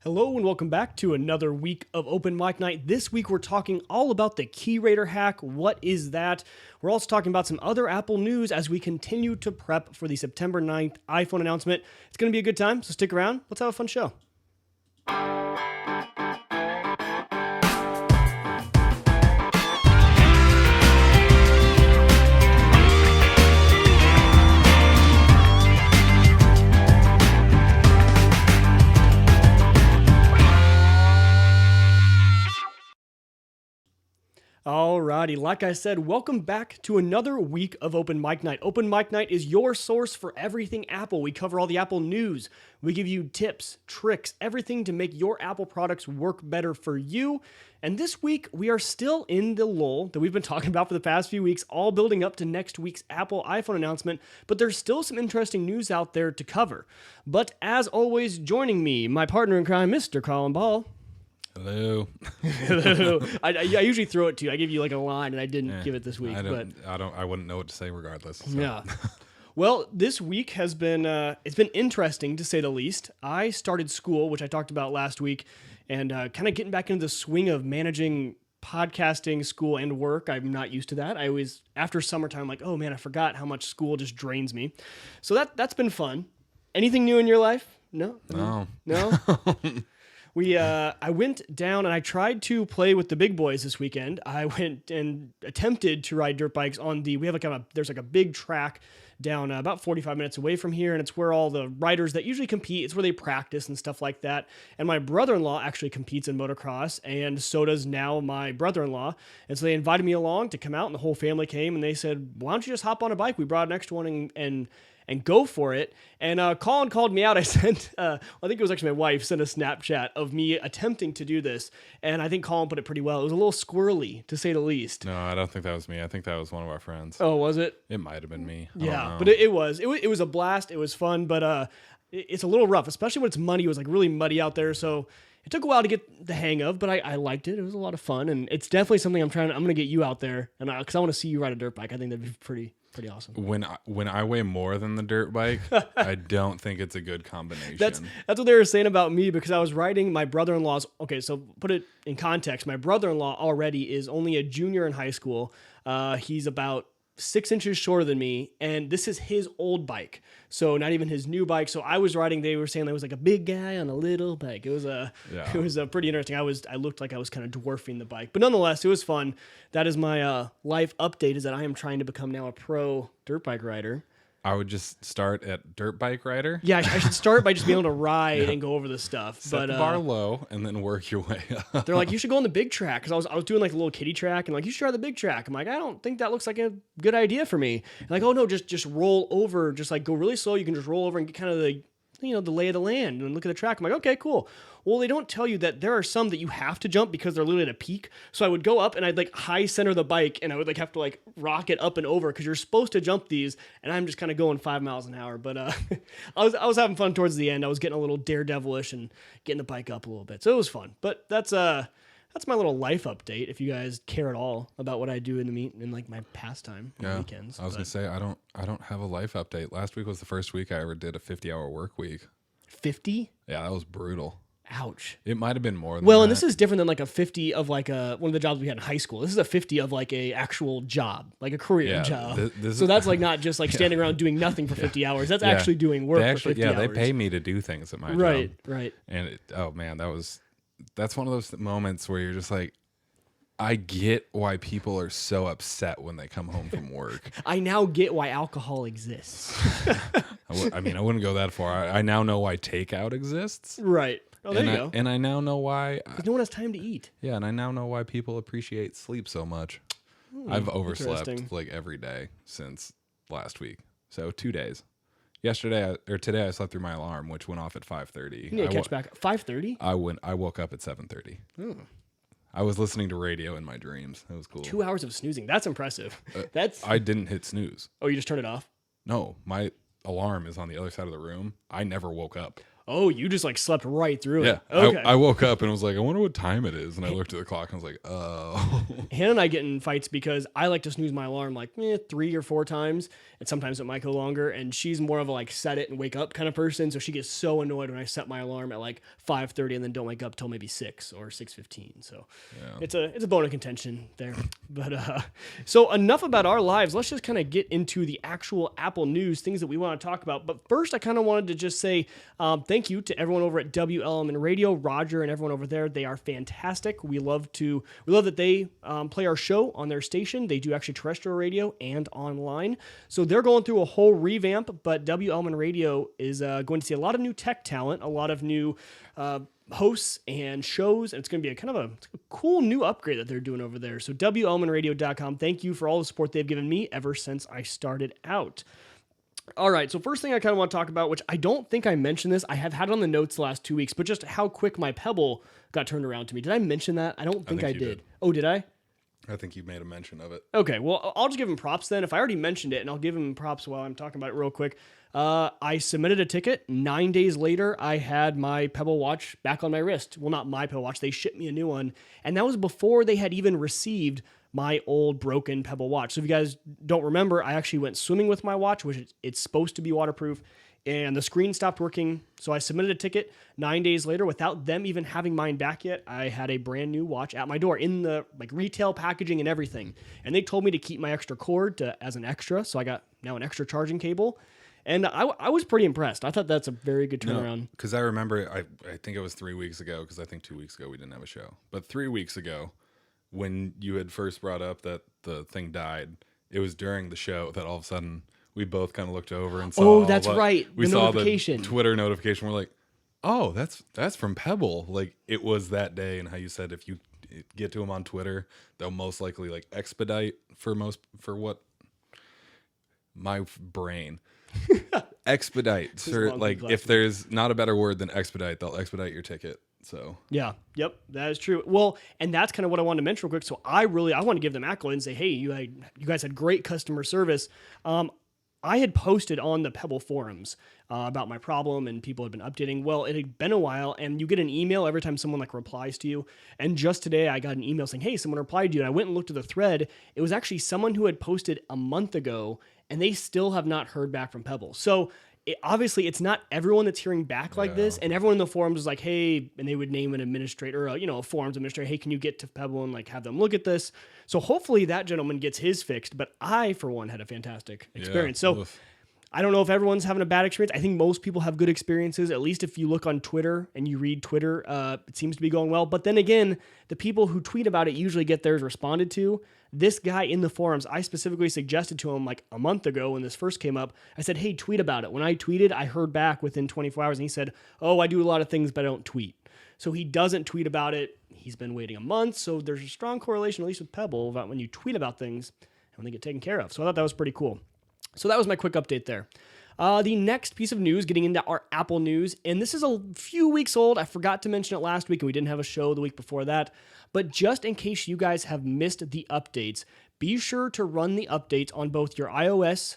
Hello and welcome back to another week of Open Mic Night. This week we're talking all about the KeyRaider hack. What is that? We're also talking about some other Apple news as we continue to prep for the September 9th iPhone announcement. It's going to be a good time, so stick around. Let's have a fun show. Alrighty, like I said, welcome back to another week of Open Mic Night. Open Mic Night is your source for everything Apple. We cover all the Apple news. We give you tips, tricks, everything to make your Apple products work better for you. And this week, we are still in the lull that we've been talking about for the past few weeks, all building up to next week's Apple iPhone announcement, but there's still some interesting news out there to cover. But as always, joining me, my partner in crime, Mr. Colin Ball. Hello. Hello. I usually throw it to you. I give you like a line, and I didn't give it this week. I wouldn't know what to say regardless. So. Yeah. Well, this week has been it's been interesting to say the least. I started school, which I talked about last week, and kind of getting back into the swing of managing podcasting, school, and work. I'm not used to that. I always after summertime, I'm like, oh man, I forgot how much school just drains me. So that's been fun. Anything new in your life? No. No. I went down and I tried to play with the big boys this weekend. I went and attempted to ride dirt bikes on there's a big track down about 45 minutes away from here, and it's where all the riders that usually compete, it's where they practice and stuff like that. And my brother-in-law actually competes in motocross, and so does now my brother-in-law. And so they invited me along to come out, and the whole family came, and they said, why don't you just hop on a bike? We brought an extra one and go for it. And Colin called me out. I sent, I think it was actually my wife, sent a Snapchat of me attempting to do this. And I think Colin put it pretty well. It was a little squirrely, to say the least. No, I don't think that was me. I think that was one of our friends. Oh, was it? It might have been me. Yeah, but it was a blast. It was fun, but it's a little rough, especially when it's muddy. It was like really muddy out there. So it took a while to get the hang of, but I liked it. It was a lot of fun. And it's definitely something I'm going to get you out there. And because I want to see you ride a dirt bike. I think that'd be pretty awesome. When I weigh more than the dirt bike, I don't think it's a good combination. That's what they were saying about me, because I was riding my brother-in-law's. Okay, so put it in context. My brother-in-law already is only a junior in high school. He's about 6 inches shorter than me, and this is his old bike. So not even his new bike. So I was riding. They were saying I was like a big guy on a little bike. It was pretty interesting. I looked like I was kind of dwarfing the bike, but nonetheless, it was fun. That is my life update. Is that I am trying to become now a pro dirt bike rider. I would just start at dirt bike rider. Yeah, I should start by just being able to ride and go over the stuff. Set the bar low and then work your way up. They're like, you should go on the big track, because I was doing like a little kiddie track, and like, you should try the big track. I'm like, I don't think that looks like a good idea for me. And like, oh no, just roll over, just like go really slow. You can just roll over and get kind of the lay of the land and look at the track. I'm like, okay, cool. Well, they don't tell you that there are some that you have to jump because they're literally at a peak. So I would go up and I'd like high center the bike, and I would like have to like rock it up and over, because you're supposed to jump these, and I'm just kind of going 5 miles an hour. But I was having fun towards the end. I was getting a little daredevilish and getting the bike up a little bit. So it was fun. But that's my little life update. If you guys care at all about what I do in like my pastime on weekends. I was gonna say I don't have a life update. Last week was the first week I ever did a 50-hour work week. 50? Yeah, that was brutal. Ouch. It might have been more than that. And this is different than like a 50 of like one of the jobs we had in high school. This is a 50 of like a actual job, like a career job. So that's like not just like standing around doing nothing for 50 hours. That's actually doing work for 50 hours. They pay me to do things at my job. Right. And that's one of those moments where you're just like, I get why people are so upset when they come home from work. I now get why alcohol exists. I wouldn't go that far. I now know why takeout exists. Right. Oh, there you go. And I now know why. Because no one has time to eat. Yeah, and I now know why people appreciate sleep so much. I've overslept like every day since last week. So 2 days. Today I slept through my alarm, which went off at 5:30. You need to catch back at 5:30? I woke up at 7:30. I was listening to radio in my dreams. It was cool. 2 hours of snoozing. That's impressive. I didn't hit snooze. Oh, you just turned it off? No, my alarm is on the other side of the room. I never woke up. Oh, you just like slept right through Yeah. it. Okay. I woke up and was like, I wonder what time it is. And I looked at the clock and I was like, oh. Hannah and I get in fights because I like to snooze my alarm like 3 or 4 times, and sometimes it might go longer. And she's more of a like set it and wake up kind of person, so she gets so annoyed when I set my alarm at like 5:30 and then don't wake up till maybe 6 or 6:15. So it's a bone of contention there. But so enough about our lives. Let's just kind of get into the actual Apple news, things that we want to talk about. But first, I kind of wanted to just say thank you to everyone over at WLMN Radio, Roger and everyone over there. They are fantastic. We love that they play our show on their station. They do actually terrestrial radio and online. So they're going through a whole revamp, but WLMN Radio is going to see a lot of new tech talent, a lot of new hosts and shows, and it's going to be a kind of a cool new upgrade that they're doing over there. So WLMNradio.com, thank you for all the support they've given me ever since I started out. All right, so first thing I kind of want to talk about, which I don't think I mentioned this, I have had it on the notes the last 2 weeks, but just how quick my Pebble got turned around to me. Did I mention that? I don't think I did. Oh, did I? I think you made a mention of it. Okay, well, I'll just give him props then. If I already mentioned it, and I'll give him props while I'm talking about it real quick. I submitted a ticket. 9 days later, I had my Pebble watch back on my wrist. Well, not my Pebble watch. They shipped me a new one. And that was before they had even received my old broken Pebble watch. So if you guys don't remember, I actually went swimming with my watch, which it's supposed to be waterproof, and the screen stopped working. So I submitted a ticket. 9 days later, without them even having mine back yet, I had a brand new watch at my door in the like retail packaging and everything. And they told me to keep my extra cord as an extra. So I got now an extra charging cable. And I was pretty impressed. I thought that's a very good turnaround. Because I remember, I think it was 3 weeks ago, because I think 2 weeks ago we didn't have a show. But 3 weeks ago, when you had first brought up that the thing died, it was during the show that all of a sudden we both kind of looked over and saw. Oh, that's right. We the saw notification. the Twitter notification. We're like, oh, that's from Pebble. Like, it was that day, and how you said if you get to them on Twitter, they'll most likely like expedite for what my brain. Expedite. Sir, like if there's not a better word than expedite, they'll expedite your ticket. So yep, that is true. Well, and that's kind of what I wanted to mention real quick. So I want to give them accolades and say, hey, you guys had great customer service. I had posted on the Pebble forums about my problem, and people had been updating. Well, it had been a while, and you get an email every time someone like replies to you. And just today, I got an email saying, hey, someone replied to you. And I went and looked at the thread. It was actually someone who had posted a month ago, and they still have not heard back from Pebble. So obviously, it's not everyone that's hearing back like this. And everyone in the forums was like, hey, and they would name an administrator, or a forums administrator. Hey, can you get to Pebble and like have them look at this? So hopefully that gentleman gets his fixed. But I, for one, had a fantastic experience. So I don't know if everyone's having a bad experience. I think most people have good experiences. At least if you look on Twitter and you read Twitter, it seems to be going well. But then again, the people who tweet about it usually get theirs responded to. This guy in the forums, I specifically suggested to him like a month ago when this first came up. I said, hey, tweet about it. When I tweeted, I heard back within 24 hours, and he said, oh, I do a lot of things, but I don't tweet. So he doesn't tweet about it. He's been waiting a month. So there's a strong correlation, at least with Pebble, about when you tweet about things and when they get taken care of. So I thought that was pretty cool. So that was my quick update there. The next piece of news, getting into our Apple news, and this is a few weeks old. I forgot to mention it last week, and we didn't have a show the week before that. But just in case you guys have missed the updates, be sure to run the updates on both your iOS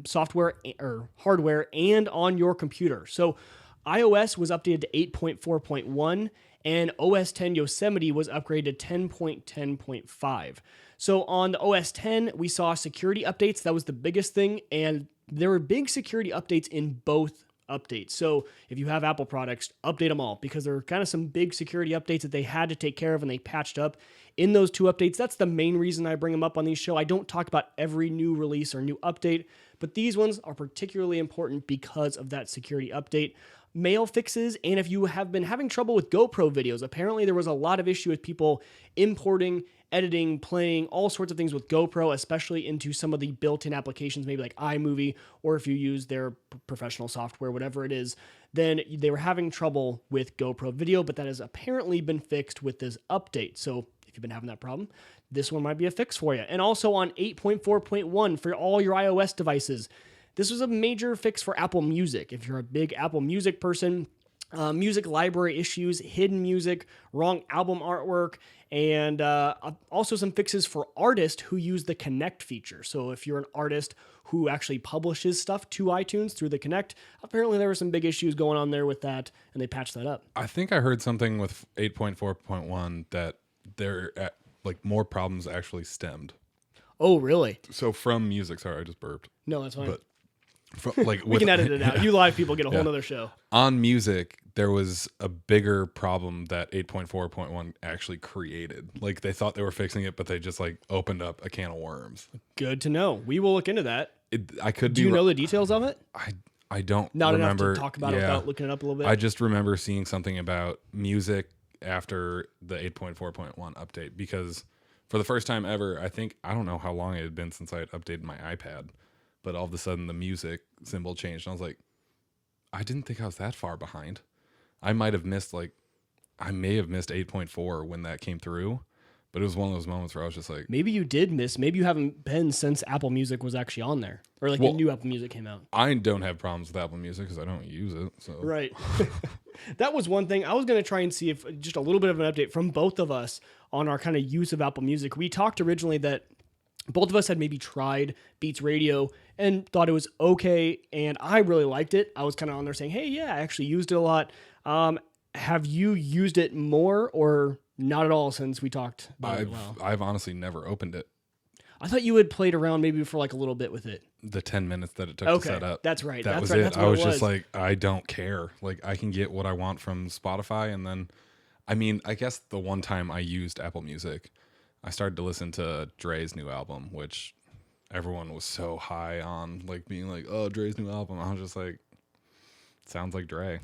software or hardware and on your computer. So iOS was updated to 8.4.1, and OS X Yosemite was upgraded to 10.10.5. So on the OS X, we saw security updates. That was the biggest thing, and there were big security updates in both updates. So if you have Apple products, update them all, because there are kind of some big security updates that they had to take care of and they patched up in those two updates. That's the main reason I bring them up on these show. I don't talk about every new release or new update, but these ones are particularly important because of that security update. Mail fixes, and if you have been having trouble with GoPro videos, apparently there was a lot of issue with people importing, editing, playing, all sorts of things with GoPro, especially into some of the built-in applications, maybe like iMovie, or if you use their professional software, whatever it is, then they were having trouble with GoPro video, but that has apparently been fixed with this update. So if you've been having that problem, this one might be a fix for you. And also on 8.4.1 for all your iOS devices, this was a major fix for Apple Music. If you're a big Apple Music person, music library issues, hidden music, wrong album artwork, and also some fixes for artists who use the Connect feature. So if you're an artist who actually publishes stuff to iTunes through the Connect, apparently there were some big issues going on there with that, and they patched that up. I think I heard something with 8.4.1 that like more problems actually stemmed. Oh, really? So from music, sorry, I just burped. No, that's fine. But like we can edit it out. You live people get a whole nother show. On music, there was a bigger problem that 8.4.1 actually created. Like they thought they were fixing it, but they just like opened up a can of worms. Good to know. We will look into that. Do you know the details of it? I don't Not remember. Enough to talk about it without looking it up a little bit. I just remember seeing something about music after the 8.4.1 update, because for the first time ever, I don't know how long it had been since I had updated my iPad, but all of a sudden the music symbol changed. And I was like, I didn't think I was that far behind. I may have missed 8.4 when that came through, but it was one of those moments where I was just like, maybe you did miss. Maybe you haven't been since Apple Music was actually on there, or like the new Apple Music came out. I don't have problems with Apple Music because I don't use it. So right. That was one thing. I was going to try and see if just a little bit of an update from both of us on our kind of use of Apple Music. We talked originally that both of us had maybe tried Beats Radio and thought it was okay, and I really liked it. I was kind of on there saying, hey, yeah, I actually used it a lot. Have you used it more or not at all since we talked about it? I've honestly never opened it. I thought you had played around maybe for like a little bit with it. The 10 minutes that it took to set up. That's right. That was it. That's I was just like, I don't care. Like, I can get what I want from Spotify. And then, I guess the one time I used Apple Music, I started to listen to Dre's new album, which everyone was so high on, like being like, oh, Dre's new album. I was just like, sounds like Dre.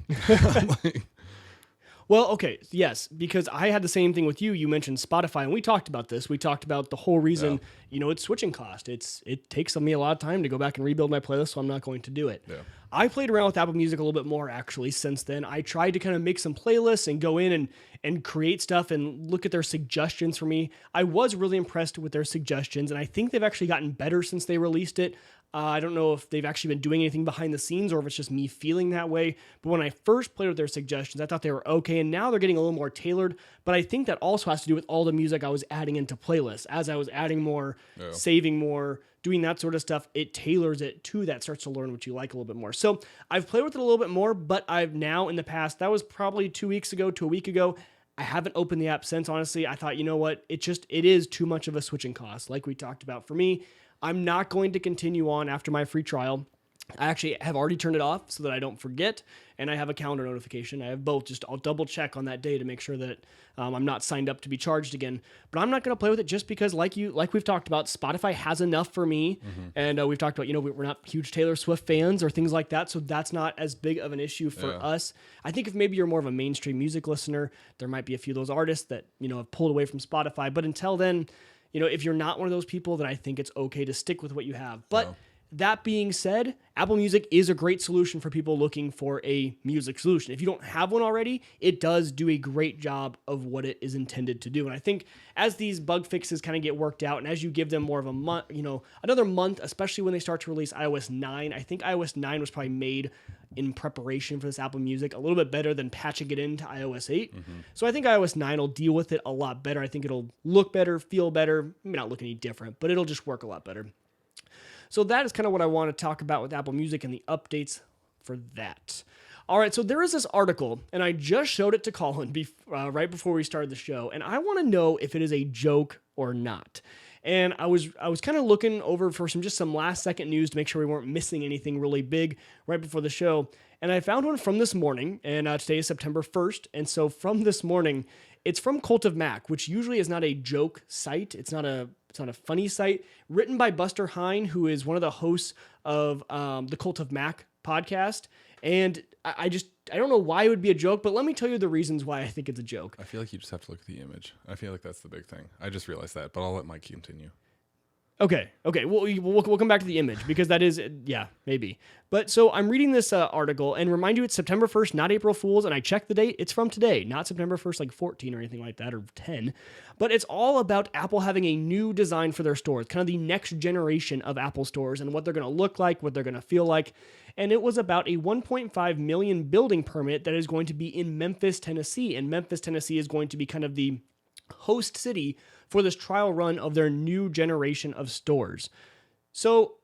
Well, okay, yes, because I had the same thing with you. You mentioned Spotify, and we talked about this. We talked about the whole reason, it's switching cost. It takes me a lot of time to go back and rebuild my playlist, so I'm not going to do it. Yeah. I played around with Apple Music a little bit more, actually, since then. I tried to kind of make some playlists and go in and create stuff and look at their suggestions for me. I was really impressed with their suggestions, and I think they've actually gotten better since they released it. I don't know if they've actually been doing anything behind the scenes or if it's just me feeling that way. But when I first played with their suggestions, I thought they were okay. And now they're getting a little more tailored. But I think that also has to do with all the music I was adding into playlists. As I was adding more, saving more, doing that sort of stuff, it tailors it to that, starts to learn what you like a little bit more. So I've played with it a little bit more, but I've now in the past, that was probably 2 weeks ago to a week ago, I haven't opened the app since, honestly. I thought, you know what? It is too much of a switching cost. Like we talked about for me, I'm not going to continue on after my free trial. I actually have already turned it off so that I don't forget, and I have a calendar notification. I have both. Just I'll double check on that day to make sure that I'm not signed up to be charged again. But I'm not going to play with it just because, like we've talked about, Spotify has enough for me, and we've talked about we're not huge Taylor Swift fans or things like that, so that's not as big of an issue for us. I think if maybe you're more of a mainstream music listener, there might be a few of those artists that have pulled away from Spotify. But until then, if you're not one of those people, then I think it's okay to stick with what you have. But that being said, Apple Music is a great solution for people looking for a music solution. If you don't have one already, it does do a great job of what it is intended to do. And I think as these bug fixes kind of get worked out, and as you give them more of a month, another month, especially when they start to release iOS 9, I think iOS 9 was probably made in preparation for this Apple Music a little bit better than patching it into iOS 8. So I think iOS 9 will deal with it a lot better. I think it'll look better, feel better, maybe not look any different, but it'll just work a lot better. So that is kind of what I want to talk about with Apple Music and the updates for that. All right, so there is this article, and I just showed it to Colin right before we started the show, and I want to know if it is a joke or not. And I was kind of looking over for some last second news to make sure we weren't missing anything really big right before the show. And I found one from this morning, and today is September 1st. And so from this morning, it's from Cult of Mac, which usually is not a joke site. It's not a funny site. Written by Buster Hine, who is one of the hosts of the Cult of Mac podcast. And I don't know why it would be a joke, but let me tell you the reasons why I think it's a joke. I feel like you just have to look at the image. I feel like that's the big thing. I just realized that, but I'll let Mike continue. Okay. We'll come back to the image because that is, maybe. But so I'm reading this article and remind you it's September 1st, not April Fool's. And I checked the date. It's from today, not September 1st, like 14 or anything like that, or 10. But it's all about Apple having a new design for their stores, kind of the next generation of Apple stores and what they're going to look like, what they're going to feel like. And it was about a $1.5 million building permit that is going to be in Memphis, Tennessee. And Memphis, Tennessee is going to be kind of the host city for this trial run of their new generation of stores. So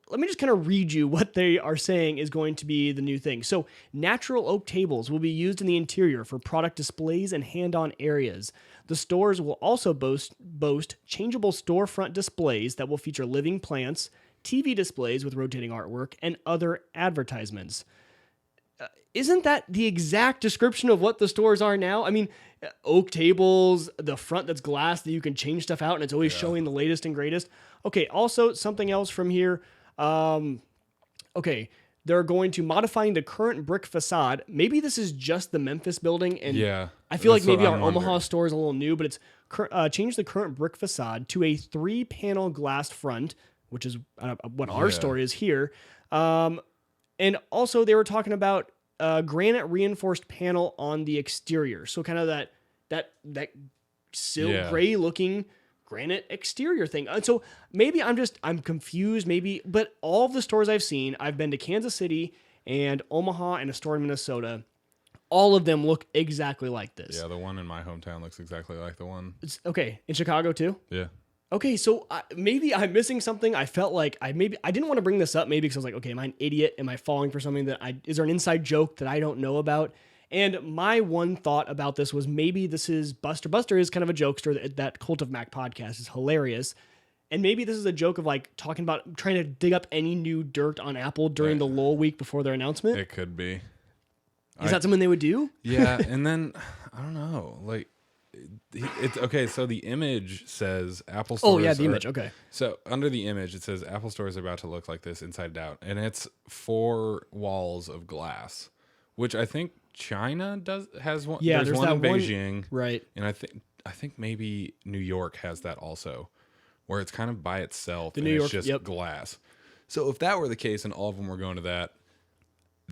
let me just kind of read you what they are saying is going to be the new thing. So natural oak tables will be used in the interior for product displays and hand-on areas. The stores will also boast changeable storefront displays that will feature living plants, TV displays with rotating artwork, and other advertisements. Isn't that the exact description of what the stores are now? I mean, oak tables, the front that's glass that you can change stuff out and it's always showing the latest and greatest. Okay, also something else from here. Okay, they're going to modifying the current brick facade. Maybe this is just the Memphis building, and I feel like maybe our Omaha store is a little new, but it's changed the current brick facade to a 3-panel glass front, which is what our store is here. And also they were talking about granite reinforced panel on the exterior. So kind of that silk gray looking granite exterior thing. And so maybe I'm confused, but all of the stores I've seen, I've been to Kansas City and Omaha and a store in Minnesota. All of them look exactly like this. Yeah, the one in my hometown looks exactly like the one. Okay, in Chicago too? Yeah. Okay, so maybe I'm missing something. I felt like I didn't want to bring this up maybe because I was like, okay, am I an idiot? Am I falling for something is there an inside joke that I don't know about? And my one thought about this was maybe this is Buster. Buster is kind of a jokester. That Cult of Mac podcast is hilarious. And maybe this is a joke of like talking about trying to dig up any new dirt on Apple during the lull week before their announcement. It could be. Is that something they would do? Yeah, and then, I don't know, like, it's okay. So the image says Apple stores. Oh yeah, the image. Okay. So under the image, it says Apple stores are about to look like this inside out, and it's 4 walls of glass, which I think China has one. Yeah, there's one in Beijing, right? And I think maybe New York has that also, where it's kind of by itself and it's just glass. So if that were the case and all of them were going to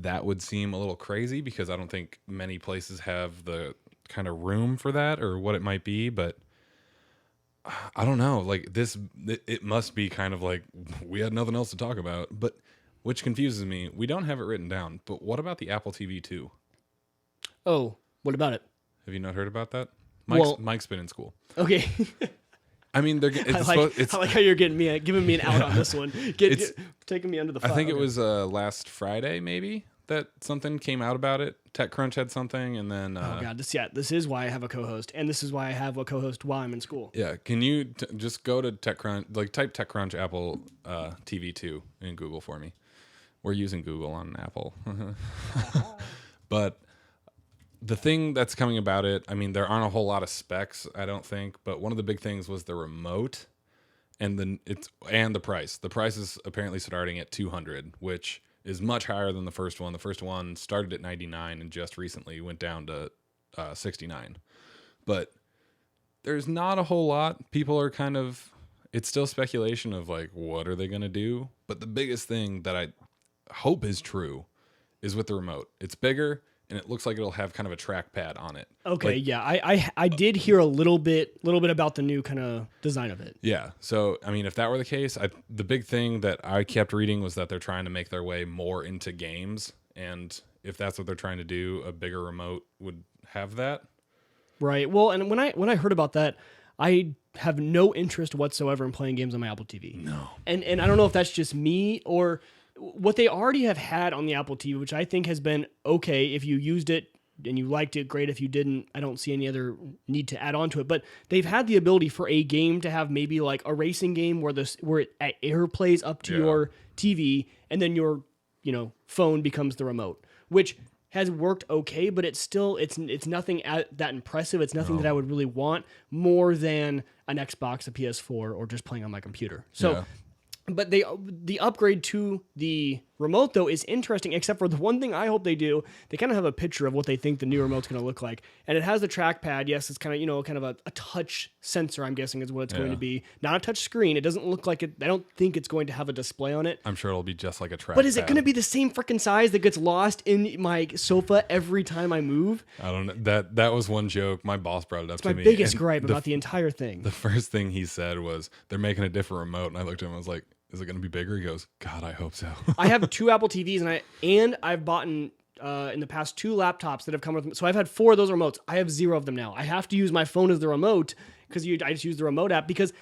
that would seem a little crazy because I don't think many places have the kind of room for that or what it might be, but I don't know. Like it must be kind of like we had nothing else to talk about, but which confuses me. We don't have it written down, but what about the Apple TV 2? Oh, what about it? Have you not heard about that? Mike's been in school. Okay. I mean, I like how you're giving me an out on this one. Taking me under the fire. I think it was last Friday, maybe, that something came out about it. TechCrunch had something, and then oh god, this is why I have a co-host, and this is why I have a co-host while I'm in school. Yeah, can you just go to TechCrunch, like type TechCrunch Apple TV 2 in Google for me? We're using Google on Apple, but the thing that's coming about it, I mean, there aren't a whole lot of specs, I don't think, but one of the big things was the remote and the price. The price is apparently starting at $200, which is much higher than the first one. The first one started at $99 and just recently went down to $69. But there's not a whole lot. People are it's still speculation of like, what are they going to do? But the biggest thing that I hope is true is with the remote. It's bigger, and it looks like it'll have kind of a trackpad on it. Okay, yeah. I did hear a little bit about the new kind of design of it. Yeah. So, I mean, if that were the case, the big thing that I kept reading was that they're trying to make their way more into games. And if that's what they're trying to do, a bigger remote would have that. Right. Well, and when I heard about that, I have no interest whatsoever in playing games on my Apple TV. No. And I don't know if that's just me or what they already have had on the Apple TV, which I think has been okay. If you used it and you liked it, great. If you didn't, I don't see any other need to add on to it. But they've had the ability for a game to have maybe like a racing game where it airplays up to your TV, and then your phone becomes the remote, which has worked okay. But it's nothing that impressive. It's nothing that I would really want more than an Xbox, a PS4, or just playing on my computer. So. Yeah. But the upgrade to the remote, though, is interesting, except for the one thing I hope they do. They kind of have a picture of what they think the new remote's going to look like. And it has the trackpad. Yes, it's kind of a touch sensor, I'm guessing, is what it's going to be. Not a touch screen. It doesn't look like it. I don't think it's going to have a display on it. I'm sure it'll be just like a trackpad. But is it going to be the same freaking size that gets lost in my sofa every time I move? I don't know. That was one joke. My boss brought it up to me. It's my biggest gripe about the entire thing. The first thing he said was, they're making a different remote. And I looked at him and I was like, is it going to be bigger? He goes, God, I hope so. I have 2 Apple TVs, and I've bought in the past 2 laptops that have come with them. So I've had 4 of those remotes. I have 0 of them now. I have to use my phone as the remote because I just use the remote app because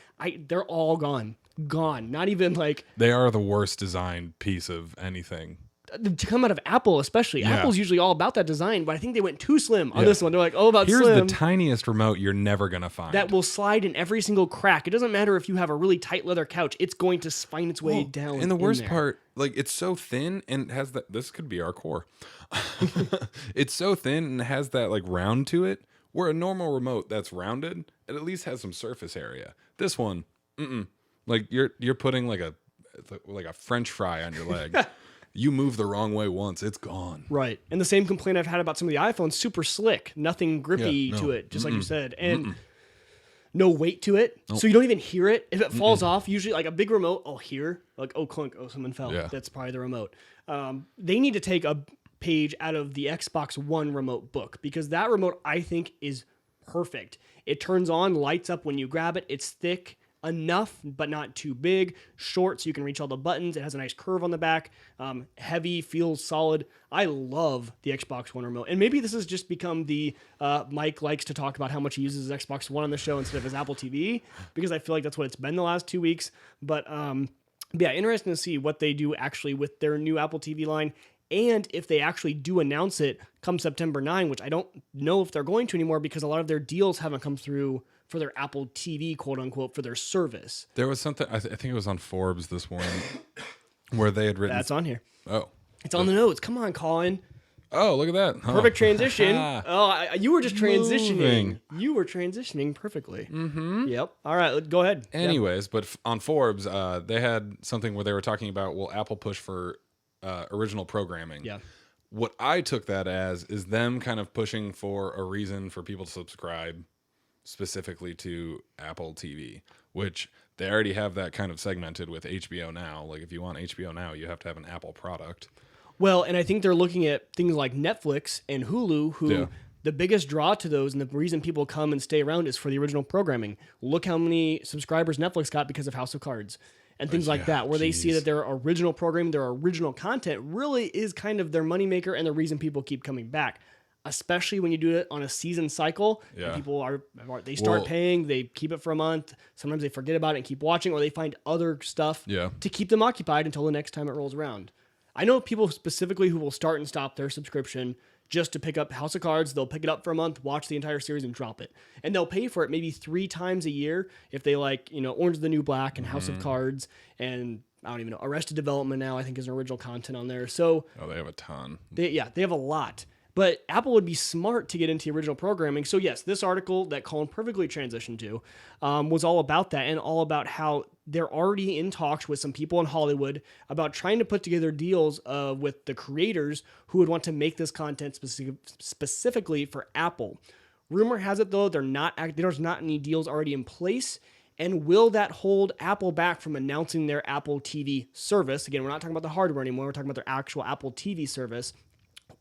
they're all gone. Not even like... They are the worst designed piece of anything. To come out of Apple, especially. Yeah. Apple's usually all about that design, but I think they went too slim on this one. They're like, Here's slim. the tiniest remote you're never going to find. That will slide in every single crack. It doesn't matter if you have a really tight leather couch. It's going to find its way down. And the worst part, like, it's so thin and has that... This could be our core. It's so thin and has that, like, round to it, where a normal remote that's rounded, it at least has some surface area. This one, like, you're putting, like a French fry on your leg. You move the wrong way once, it's gone. Right. And the same complaint I've had about some of the iPhones, super slick, nothing grippy to it, just like you said. And no weight to it. Nope. So you don't even hear it. If it falls off, usually like a big remote, I'll hear like, oh, clunk, oh, someone fell. Yeah. That's probably the remote. They need to take a page out of the Xbox One remote book because that remote, I think, is perfect. It turns on, lights up when you grab it. It's thick enough, but not too big. Short, so you can reach all the buttons. It has a nice curve on the back. Heavy, feels solid. I love the Xbox One remote. And maybe this has just become the Mike likes to talk about how much he uses his Xbox One on the show instead of his Apple TV, because I feel like that's what it's been the last 2 weeks. But yeah, interesting to see what they do actually with their new Apple TV line. And if they actually do announce it come September 9, which I don't know if they're going to anymore because a lot of their deals haven't come through for their Apple TV, quote unquote, for their service. There was something, I think it was on Forbes this morning, where they had written... That's on here. Oh. It's on the notes. Come on, Colin. Oh, look at that. Perfect transition. You were just transitioning. Moving. You were transitioning perfectly. Mm-hmm. Yep. All right, go ahead. Anyways, but on Forbes, they had something where they were talking about, will Apple push for original programming? Yeah. What I took that as is them kind of pushing for a reason for people to subscribe specifically to Apple TV, which they already have that kind of segmented with HBO Now. Like, if you want HBO Now, you have to have an Apple product. Well, and I think they're looking at things like Netflix and Hulu, who the biggest draw to those and the reason people come and stay around is for the original programming. Look how many subscribers Netflix got because of House of Cards and things like that, where they see that their original programming, their original content really is kind of their moneymaker and the reason people keep coming back. Especially when you do it on a season cycle. Yeah. People they start paying, they keep it for a month. Sometimes they forget about it and keep watching, or they find other stuff to keep them occupied until the next time it rolls around. I know people specifically who will start and stop their subscription just to pick up House of Cards. They'll pick it up for a month, watch the entire series, and drop it. And they'll pay for it maybe 3 times a year if they like, Orange is the New Black and House of Cards and I don't even know, Arrested Development now I think is an original content on there. So they have a ton. They have a lot. But Apple would be smart to get into original programming. So yes, this article that Colin perfectly transitioned to was all about that and all about how they're already in talks with some people in Hollywood about trying to put together deals with the creators who would want to make this content specifically for Apple. Rumor has it, though, there's not any deals already in place. And will that hold Apple back from announcing their Apple TV service? Again, we're not talking about the hardware anymore. We're talking about their actual Apple TV service.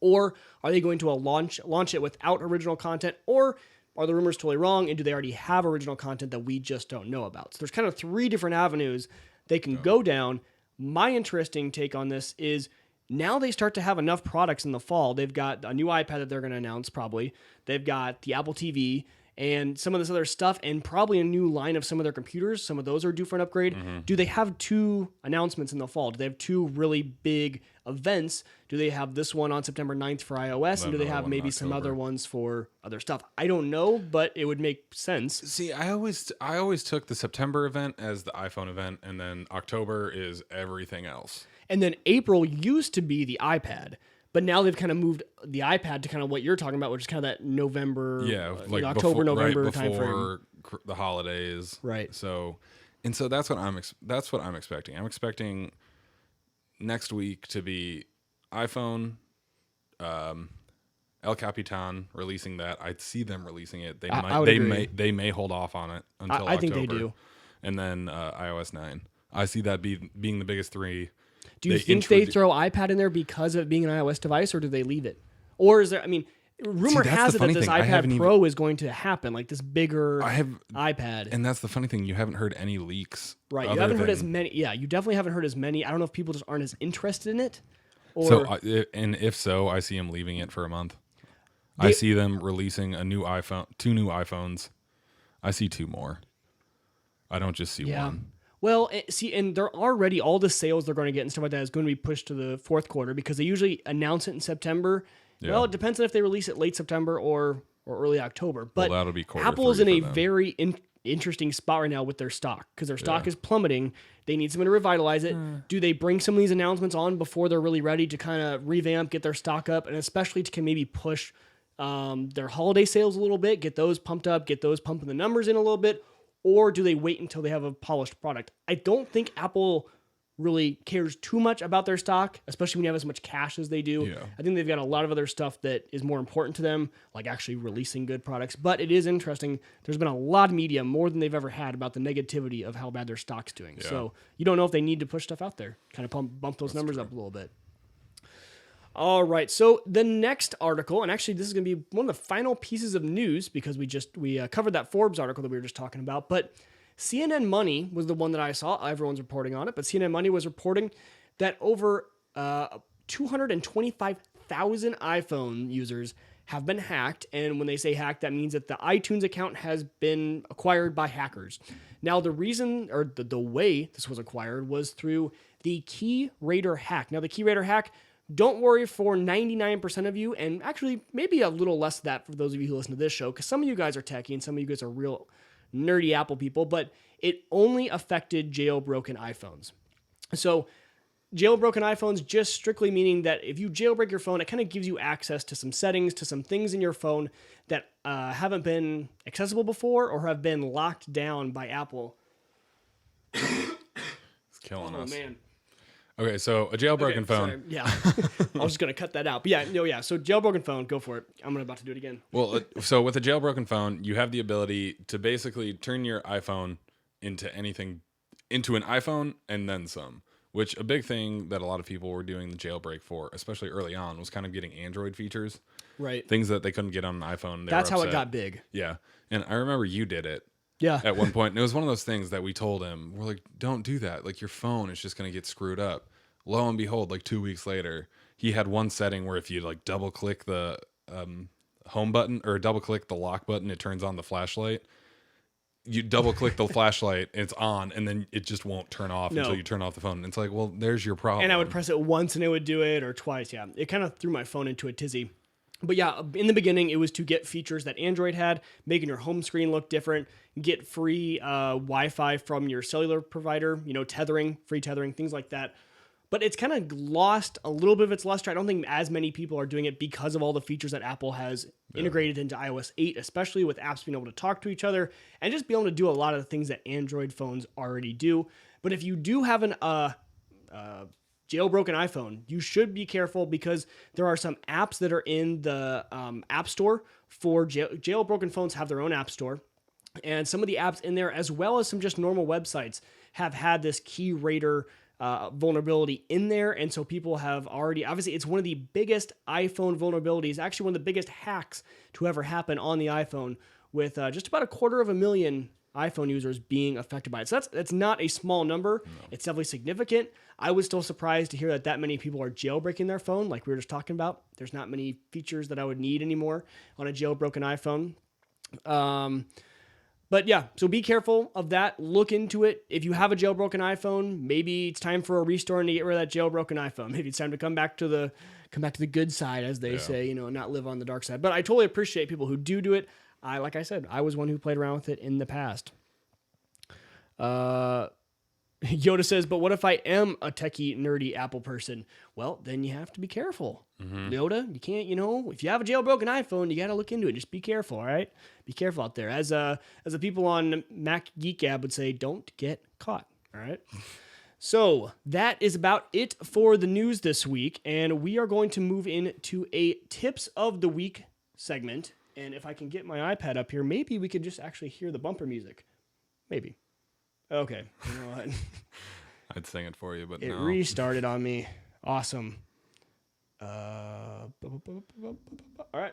Or are they going to launch it without original content? Or are the rumors totally wrong? And do they already have original content that we just don't know about? So there's kind of 3 different avenues they can go down. My interesting take on this is now they start to have enough products in the fall. They've got a new iPad that they're going to announce probably. They've got the Apple TV and some of this other stuff and probably a new line of some of their computers. Some of those are due for an upgrade. Mm-hmm. Do they have 2 announcements in the fall? Do they have 2 really big events? Do they have this one on September 9th for iOS? And do they have maybe some other ones for other stuff? I don't know, but it would make sense. See, I always took the September event as the iPhone event, and then October is everything else. And then April used to be the iPad. But now they've kind of moved the iPad to kind of what you're talking about, which is kind of that November, like October, November timeframe. Before the holidays, right? So that's what I'm expecting. I'm expecting next week to be iPhone, El Capitan releasing that. I see them releasing it. They may hold off on it until October. I think they do. And then iOS 9. I see that being the biggest 3. Do you think they throw iPad in there because of it being an iOS device, or do they leave it? Or is there, rumor has it that this iPad Pro is going to happen, like this bigger iPad. And that's the funny thing. You haven't heard any leaks. Right. You haven't heard as many. Yeah, you definitely haven't heard as many. I don't know if people just aren't as interested in it. And if so, I see them leaving it for a month. I see them releasing two new iPhones. I see 2 more. I don't just see one. Well, see, and they're already, all the sales they're going to get and stuff like that is going to be pushed to the fourth quarter because they usually announce it in September. Yeah. Well, it depends on if they release it late September or early October. But that'll be Apple is in a very interesting spot right now with their stock because their stock is plummeting. They need someone to revitalize it. Do they bring some of these announcements on before they're really ready to kind of revamp, get their stock up, and especially to maybe push their holiday sales a little bit, get those pumped up, get those pumping the numbers in a little bit? Or do they wait until they have a polished product? I don't think Apple really cares too much about their stock, especially when you have as much cash as they do. Yeah. I think they've got a lot of other stuff that is more important to them, like actually releasing good products. But it is interesting. There's been a lot of media, more than they've ever had, about the negativity of how bad their stock's doing. Yeah. So you don't know if they need to push stuff out there, kind of bump those numbers up a little bit. All right, so the next article, and actually this is going to be one of the final pieces of news because we covered that Forbes article that we were just talking about, but CNN Money was the one that I saw. Everyone's reporting on it, but CNN Money was reporting that over 225,000 iPhone users have been hacked, and when they say hacked, that means that the iTunes account has been acquired by hackers. Now, the reason, or the way this was acquired was through the KeyRaider hack. Now, the KeyRaider hack, don't worry for 99% of you, and actually maybe a little less of that for those of you who listen to this show, because some of you guys are techie and some of you guys are real nerdy Apple people, but it only affected jailbroken iPhones. So jailbroken iPhones just strictly meaning that if you jailbreak your phone, it kind of gives you access to some settings, to some things in your phone that haven't been accessible before or have been locked down by Apple. It's killing us. Oh, man. Okay, so a jailbroken phone. Sorry. Yeah, I was just going to cut that out. But yeah, so jailbroken phone, go for it. I'm about to do it again. Well, so with a jailbroken phone, you have the ability to basically turn your iPhone into an iPhone and then some, which a big thing that a lot of people were doing the jailbreak for, especially early on, was kind of getting Android features. Right. Things that they couldn't get on an iPhone. That's how it got big. Yeah, and I remember you did it. Yeah. At one point, and it was one of those things that we told him, we're like, don't do that. Like, your phone is just going to get screwed up. Lo and behold, like 2 weeks later, he had one setting where if you like double click the home button or double click the lock button, it turns on the flashlight. You double click the flashlight, it's on, and then it just won't turn off until you turn off the phone. And it's like, well, there's your problem. And I would press it once and it would do it, or twice. Yeah. It kind of threw my phone into a tizzy. But yeah, in the beginning, it was to get features that Android had, making your home screen look different, get free Wi-Fi from your cellular provider, tethering, free tethering, things like that. But it's kind of lost a little bit of its luster. I don't think as many people are doing it because of all the features that Apple has integrated into iOS 8, especially with apps being able to talk to each other and just be able to do a lot of the things that Android phones already do. But if you do have an jailbroken iPhone, you should be careful because there are some apps that are in the App Store for jailbroken phones have their own App Store. And some of the apps in there, as well as some just normal websites, have had this KeyRaider vulnerability in there. And so people have already, obviously it's one of the biggest iPhone vulnerabilities, actually one of the biggest hacks to ever happen on the iPhone, with just about 250,000 iPhone users being affected by it. So that's not a small number. No. It's definitely significant. I was still surprised to hear that many people are jailbreaking their phone, like we were just talking about. There's not many features that I would need anymore on a jailbroken iPhone. But yeah, so be careful of that. Look into it. If you have a jailbroken iPhone, maybe it's time for a restore and to get rid of that jailbroken iPhone. Maybe it's time to come back to the good side, as they say, and not live on the dark side. But I totally appreciate people who do it. Like I said, I was one who played around with it in the past. Yoda says, but what if I am a techie, nerdy Apple person? Well, then you have to be careful. Mm-hmm. Yoda, you can't, if you have a jailbroken iPhone, you got to look into it. Just be careful, all right? Be careful out there. As the people on Mac Geek Gab would say, don't get caught, all right? So that is about it for the news this week, and we are going to move into a Tips of the Week segment. And if I can get my iPad up here, maybe we could just actually hear the bumper music. Maybe. Okay. You know what? I'd sing it for you, but it no. restarted on me. Awesome. All right.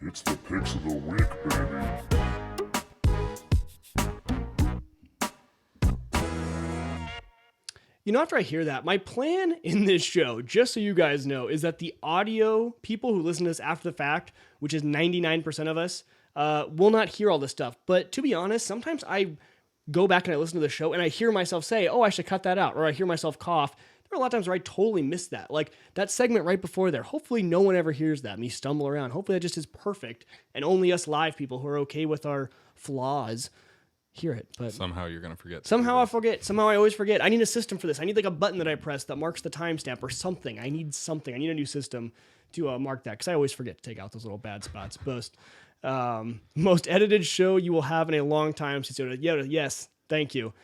It's the Picks of the Week, baby. after I hear that, my plan in this show, just so you guys know, is that the audio people who listen to this after the fact, which is 99% of us, will not hear all this stuff. But to be honest, sometimes I go back and I listen to the show and I hear myself say, oh, I should cut that out. Or I hear myself cough. There are a lot of times where I totally miss that. Like that segment right before there. Hopefully no one ever hears that, me stumble around. Hopefully that just is perfect. And only us live people who are okay with our flaws hear it. But somehow you're going to forget. Somehow I forget. Somehow I always forget. I need a system for this. I need like a button that I press that marks the timestamp or something. I need something. I need a new system to mark that because I always forget to take out those little bad spots. Most edited show you will have in a long time. Yes, thank you.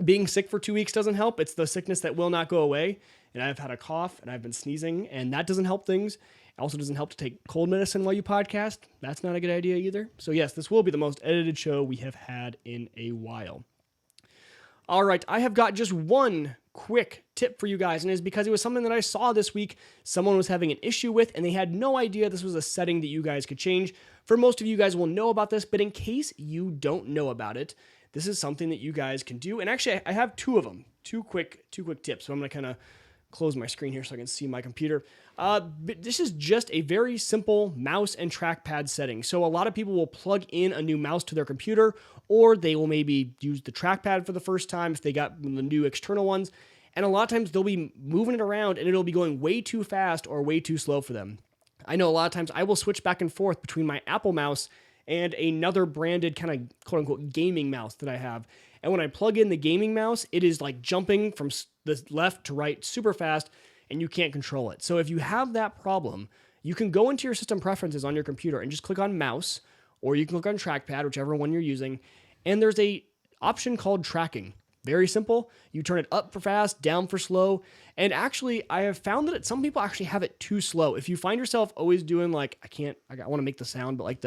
Being sick for 2 weeks doesn't help. It's the sickness that will not go away. And I've had a cough and I've been sneezing and that doesn't help things. It also doesn't help to take cold medicine while you podcast. That's not a good idea either. So yes, this will be the most edited show we have had in a while. All right, I have got just one quick tip for you guys, and it's because it was something that I saw this week someone was having an issue with, and they had no idea this was a setting that you guys could change. For most of you guys will know about this, but in case you don't know about it, this is something that you guys can do. And actually, I have two of them, two quick tips. So I'm going to kind of close my screen here so I can see my computer. This is just a very simple mouse and trackpad setting. So a lot of people will plug in a new mouse to their computer, or they will maybe use the trackpad for the first time if they got the new external ones. And a lot of times they'll be moving it around and it'll be going way too fast or way too slow for them. I know a lot of times I will switch back and forth between my Apple mouse and another branded kind of quote unquote gaming mouse that I have. And when I plug in the gaming mouse, it is like jumping from the left to right super fast and you can't control it. So if you have that problem, you can go into your system preferences on your computer and just click on mouse, or you can click on trackpad, whichever one you're using. And there's a option called tracking. Very simple. You turn it up for fast, down for slow. And actually, I have found that some people actually have it too slow. If you find yourself always doing like, I want to make the sound, but like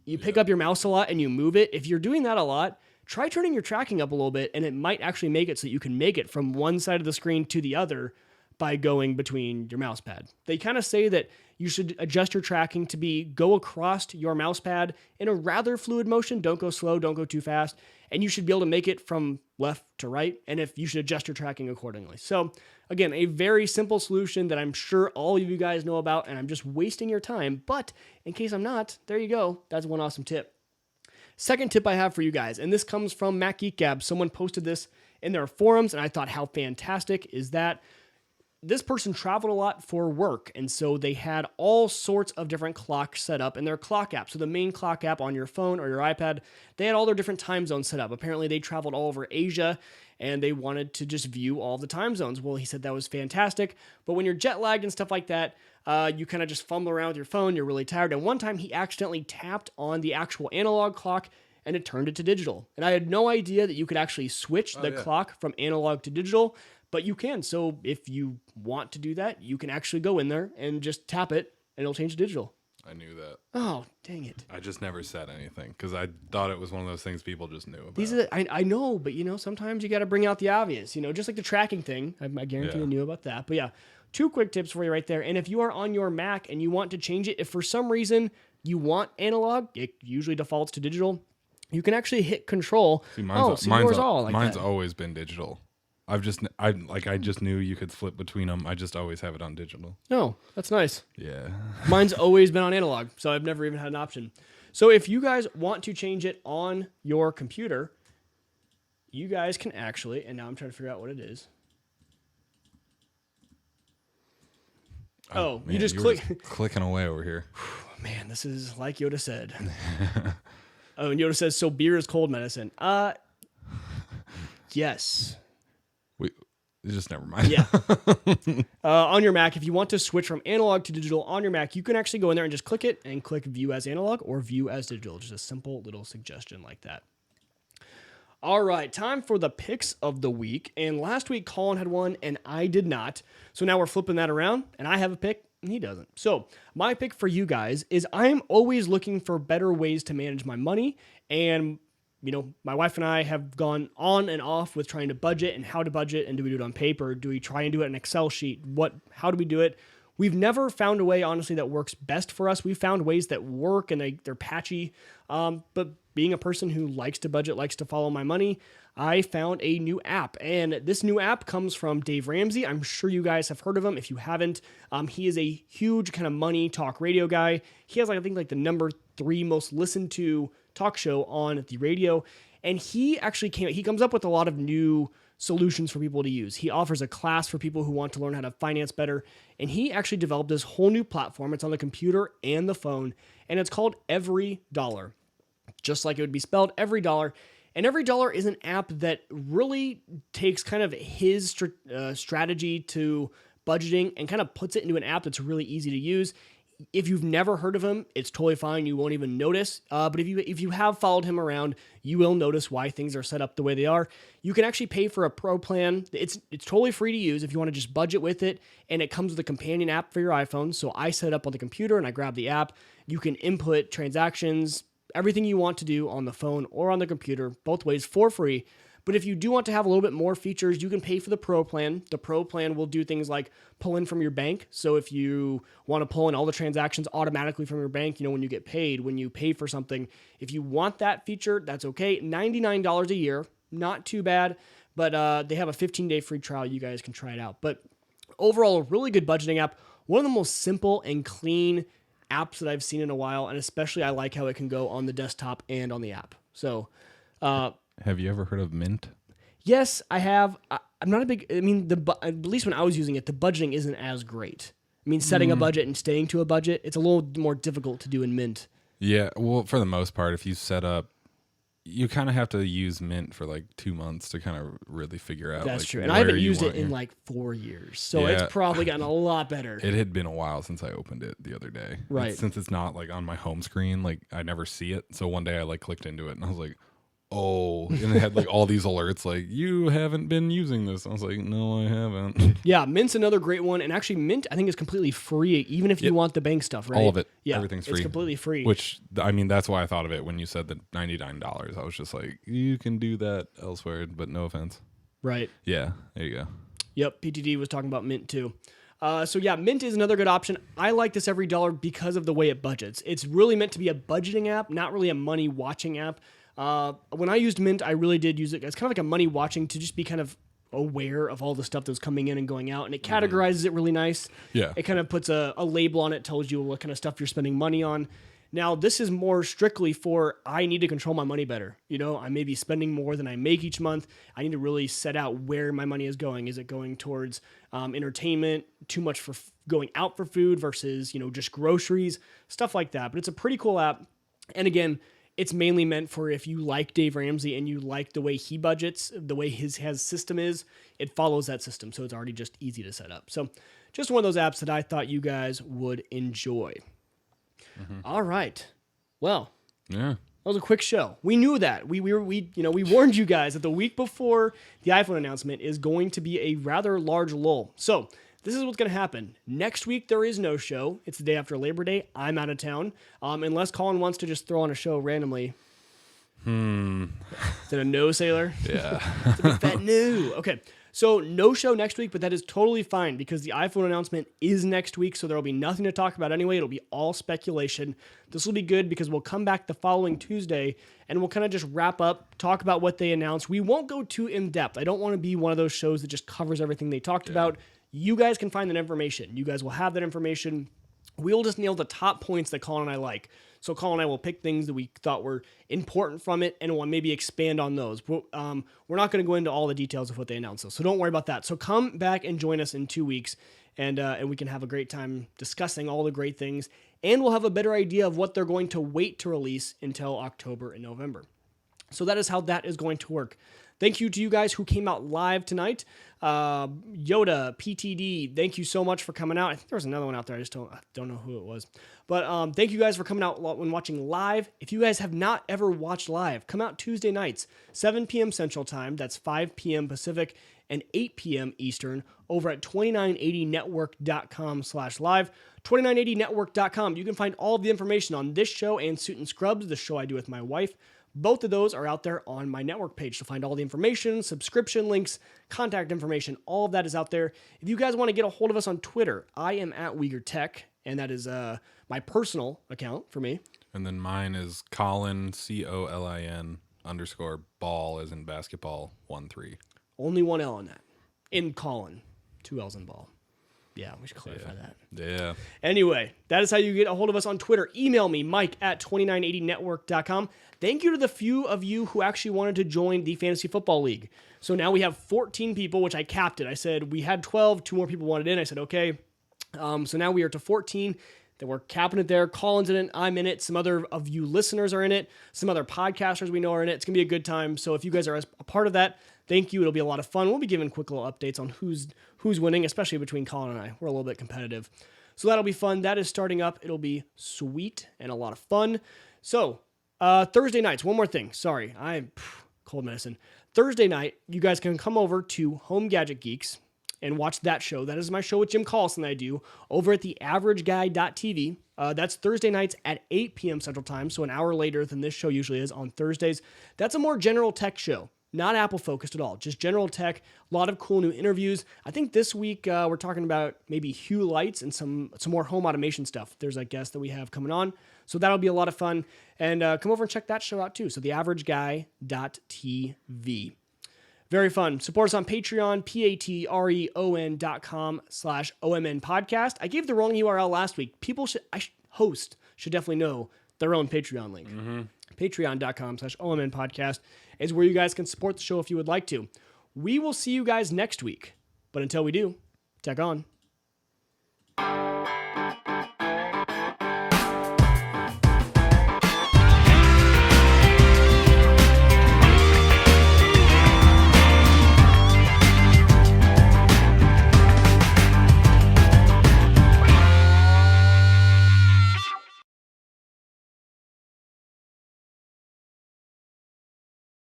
you pick up your mouse a lot and you move it. If you're doing that a lot, try turning your tracking up a little bit, and it might actually make it so that you can make it from one side of the screen to the other by going between your mouse pad. They kind of say that you should adjust your tracking to go across your mouse pad in a rather fluid motion. Don't go slow, don't go too fast. And you should be able to make it from left to right. And if you should adjust your tracking accordingly. So again, a very simple solution that I'm sure all of you guys know about, and I'm just wasting your time. But in case I'm not, there you go. That's one awesome tip. Second tip I have for you guys, and this comes from Mac Geek Gab. Someone posted this in their forums, and I thought how fantastic is that. This person traveled a lot for work, and so they had all sorts of different clocks set up in their clock app. So the main clock app on your phone or your iPad, they had all their different time zones set up. Apparently, they traveled all over Asia, and they wanted to just view all the time zones. Well, he said that was fantastic, but when you're jet lagged and stuff like that, you kind of just fumble around with your phone, you're really tired. And one time, he accidentally tapped on the actual analog clock, and it turned it to digital. And I had no idea that you could actually switch the clock from analog to digital, but you can. So if you want to do that, you can actually go in there and just tap it and it'll change to digital. I knew that. Oh, dang it. I just never said anything because I thought it was one of those things people just knew about. I know, but sometimes you got to bring out the obvious, just like the tracking thing. I guarantee you knew about that. But yeah, two quick tips for you right there. And if you are on your Mac and you want to change it, if for some reason you want analog, it usually defaults to digital. You can actually hit Control. See, mine's always been digital. I just knew you could flip between them. I just always have it on digital. Oh, that's nice. Yeah. Mine's always been on analog, so I've never even had an option. So if you guys want to change it on your computer, you guys can actually, and now I'm trying to figure out what it is. Man, you just click. Clicking away over here. Man, this is like Yoda said. And Yoda says, so beer is cold medicine. Yes. Just never mind. Yeah. On your Mac, if you want to switch from analog to digital on your Mac, you can actually go in there and just click it and click view as analog or view as digital. Just a simple little suggestion like that. All right, time for the picks of the week. And last week, Colin had one and I did not. So now we're flipping that around and I have a pick and he doesn't. So my pick for you guys is I'm always looking for better ways to manage my money. And my wife and I have gone on and off with trying to budget and how to budget. And do we do it on paper? Do we try and do it in an Excel sheet? How do we do it? We've never found a way, honestly, that works best for us. We've found ways that work and they're patchy. But being a person who likes to budget, likes to follow my money, I found a new app. And this new app comes from Dave Ramsey. I'm sure you guys have heard of him. If you haven't, he is a huge kind of money talk radio guy. He has, I think, the number 3 most listened to talk show on the radio. And he comes up with a lot of new solutions for people to use. He offers a class for people who want to learn how to finance better. And he actually developed this whole new platform. It's on the computer and the phone. And it's called Every Dollar. Just like it would be spelled, Every Dollar. And Every Dollar is an app that really takes kind of his strategy to budgeting and kind of puts it into an app that's really easy to use. If you've never heard of him, it's totally fine. You won't even notice. But if you have followed him around, you will notice why things are set up the way they are. You can actually pay for a pro plan. It's totally free to use if you want to just budget with it. And it comes with a companion app for your iPhone. So I set it up on the computer and I grab the app. You can input transactions, everything you want to do on the phone or on the computer, both ways for free. But if you do want to have a little bit more features, you can pay for the Pro plan. The Pro plan will do things like pull in from your bank. So if you want to pull in all the transactions automatically from your bank, when you get paid, when you pay for something, if you want that feature, that's okay. $99 a year, not too bad, but they have a 15-day free trial. You guys can try it out. But overall, a really good budgeting app. One of the most simple and clean apps that I've seen in a while, and especially I like how it can go on the desktop and on the app. So, have you ever heard of Mint? Yes, I have. I'm not a big. At least when I was using it, the budgeting isn't as great. Setting a budget and staying to a budget, it's a little more difficult to do in Mint. Yeah, well, for the most part, if you set up, you kind of have to use Mint for 2 months to kind of really figure out. That's true, and I haven't used it in 4 years, so it's probably gotten a lot better. It had been a while since I opened it the other day, right? Since it's not on my home screen, I never see it. So one day I clicked into it and I was like, oh, and it had all these alerts you haven't been using this. I was like, no, I haven't. Yeah, Mint's another great one, and actually Mint I think is completely free, even if you want the bank stuff, right? All of it, yeah, everything's free. It's completely free. Which that's why I thought of it when you said the $99. I was just like, you can do that elsewhere, but no offense. Right. Yeah, there you go. Yep, PTD was talking about Mint too. So yeah, Mint is another good option. I like this Every Dollar because of the way it budgets. It's really meant to be a budgeting app, not really a money watching app. When I used Mint, I really did use it as kind of like a money watching to just be kind of aware of all the stuff that's coming in and going out, and it categorizes it really nice. Yeah. It kind of puts a label on it, tells you what kind of stuff you're spending money on. Now, this is more strictly for, I need to control my money better. I may be spending more than I make each month. I need to really set out where my money is going. Is it going towards entertainment, too much for going out for food versus, just groceries, stuff like that. But it's a pretty cool app. And again, it's mainly meant for if you like Dave Ramsey and you like the way he budgets, the way his system is, it follows that system. So it's already just easy to set up. So just one of those apps that I thought you guys would enjoy. Mm-hmm. All right. Well, yeah, that was a quick show. We knew that. We warned you guys that the week before the iPhone announcement is going to be a rather large lull. So this is what's going to happen. Next week, there is no show. It's the day after Labor Day. I'm out of town. Unless Colin wants to just throw on a show randomly. Is it a no, Sailor? Yeah. It's a big fat no. Okay. So no show next week, but that is totally fine because the iPhone announcement is next week, so there will be nothing to talk about anyway. It'll be all speculation. This will be good because we'll come back the following Tuesday and we'll kind of just wrap up, talk about what they announced. We won't go too in-depth. I don't want to be one of those shows that just covers everything they talked about. You guys can find that information. You guys will have that information. We'll just nail the top points that Colin and I like. So Colin and I will pick things that we thought were important from it, and we'll maybe expand on those. But, we're not going to go into all the details of what they announced, so don't worry about that. So come back and join us in 2 weeks, and we can have a great time discussing all the great things, and we'll have a better idea of what they're going to wait to release until October and November. So that is how that is going to work. Thank you to you guys who came out live tonight. Yoda, PTD, thank you so much for coming out. I think there was another one out there. I just don't know who it was. But thank you guys for coming out when watching live. If you guys have not ever watched live, come out Tuesday nights, 7 p.m. Central Time. That's 5 p.m. Pacific and 8 p.m. Eastern over at 2980network.com/live. 2980network.com. You can find all of the information on this show and Suit and Scrubs, the show I do with my wife. Both of those are out there on my network page. So find all the information, subscription links, contact information, all of that is out there. If you guys want to get a hold of us on Twitter, I am at Uyghur Tech, and that is my personal account for me. And then mine is Colin, COLIN _ball as in basketball 13. Only one L on that. In Colin. 2 L's in ball. Yeah, we should clarify that. Yeah. Anyway, that is how you get a hold of us on Twitter. Email me, mike@2980network.com. Thank you to the few of you who actually wanted to join the Fantasy Football League. So now we have 14 people, which I capped it. I said we had 12, 2 more people wanted in. I said, okay. So now we are to 14. Then we're capping it there. Colin's in it. I'm in it. Some other of you listeners are in it. Some other podcasters we know are in it. It's going to be a good time. So if you guys are a part of that, thank you. It'll be a lot of fun. We'll be giving quick little updates on who's winning, especially between Colin and I. We're a little bit competitive. So that'll be fun. That is starting up. It'll be sweet and a lot of fun. So Thursday nights, one more thing. Sorry, I'm cold medicine. Thursday night, you guys can come over to Home Gadget Geeks and watch that show. That is my show with Jim Collison that I do over at theaverageguy.tv. That's Thursday nights at 8 p.m. Central Time, so an hour later than this show usually is on Thursdays. That's a more general tech show. Not Apple focused at all, just general tech, a lot of cool new interviews. I think this week we're talking about maybe Hue lights and some more home automation stuff. There's a guest that we have coming on, so that'll be a lot of fun. And come over and check that show out too. So theaverageguy.tv. Very fun. Support us on Patreon, patreon.com/OMN podcast. I gave the wrong URL last week. Host should definitely know their own Patreon link. Patreon.com/OMN podcast is where you guys can support the show if you would like to. We will see you guys next week. But until we do, tech on.